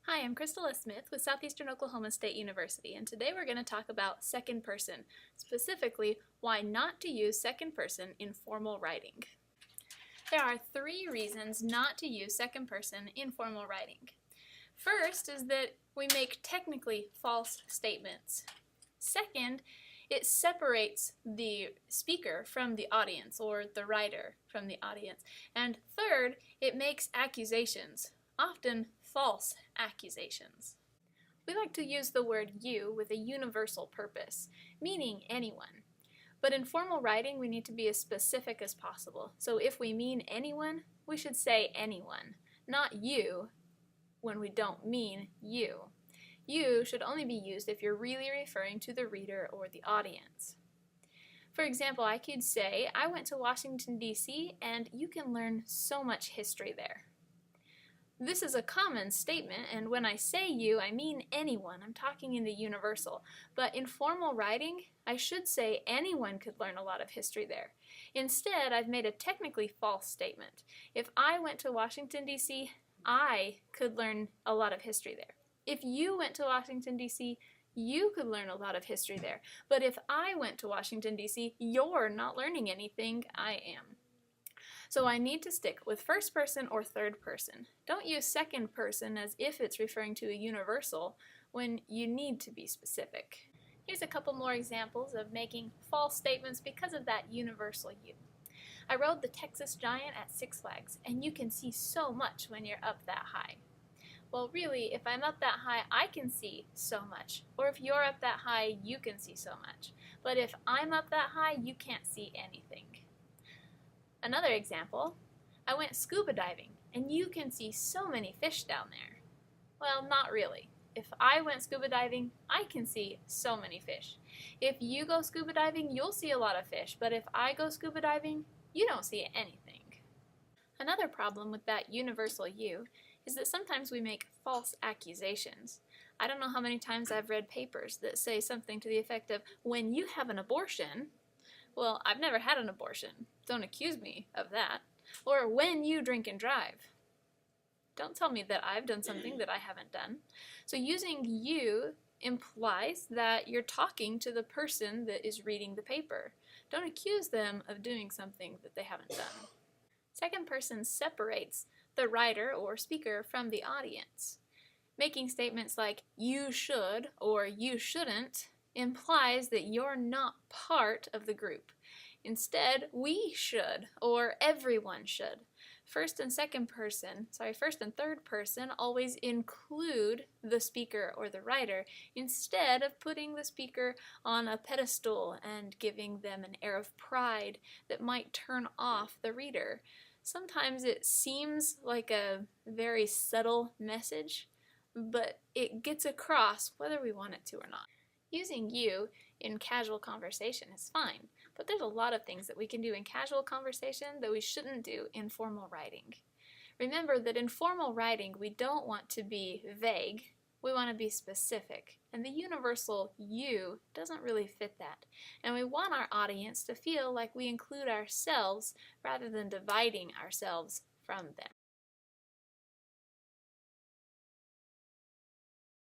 Hi, I'm Crystal S. Smith with Southeastern Oklahoma State University, and today we're going to talk about second person, specifically why not to use second person in formal writing. There are 3 reasons not to use second person in formal writing. First is that we make technically false statements. Second, it separates the speaker from the audience, or the writer from the audience. And third, it makes accusations, often false accusations. We like to use the word you with a universal purpose, meaning anyone. But in formal writing, we need to be as specific as possible. So if we mean anyone, we should say anyone, not you when we don't mean you. You should only be used if you're really referring to the reader or the audience. For example, I could say, I went to Washington, D.C., and you can learn so much history there. This is a common statement, and when I say you, I mean anyone. I'm talking in the universal. But in formal writing, I should say anyone could learn a lot of history there. Instead, I've made a technically false statement. If I went to Washington, D.C., I could learn a lot of history there. If you went to Washington, D.C., you could learn a lot of history there. But if I went to Washington, D.C., you're not learning anything, I am. So I need to stick with first person or third person. Don't use second person as if it's referring to a universal when you need to be specific. Here's a couple more examples of making false statements because of that universal you. I rode the Texas Giant at Six Flags, and you can see so much when you're up that high. Well, really, if I'm up that high, I can see so much. Or if you're up that high, you can see so much. But if I'm up that high, you can't see anything. Another example, I went scuba diving, and you can see so many fish down there. Well, not really. If I went scuba diving, I can see so many fish. If you go scuba diving, you'll see a lot of fish, but if I go scuba diving, you don't see anything. Another problem with that universal you is that sometimes we make false accusations. I don't know how many times I've read papers that say something to the effect of, when you have an abortion, well, I've never had an abortion. Don't accuse me of that. Or when you drink and drive. Don't tell me that I've done something that I haven't done. So using you implies that you're talking to the person that is reading the paper. Don't accuse them of doing something that they haven't done. Second person separates the writer or speaker from the audience. Making statements like you should or you shouldn't implies that you're not part of the group. Instead, we should or everyone should. First and third person always include the speaker or the writer instead of putting the speaker on a pedestal and giving them an air of pride that might turn off the reader. Sometimes it seems like a very subtle message, but it gets across whether we want it to or not. Using you in casual conversation is fine, but there's a lot of things that we can do in casual conversation that we shouldn't do in formal writing. Remember that in formal writing, we don't want to be vague, we want to be specific, and the universal you doesn't really fit that. And we want our audience to feel like we include ourselves rather than dividing ourselves from them.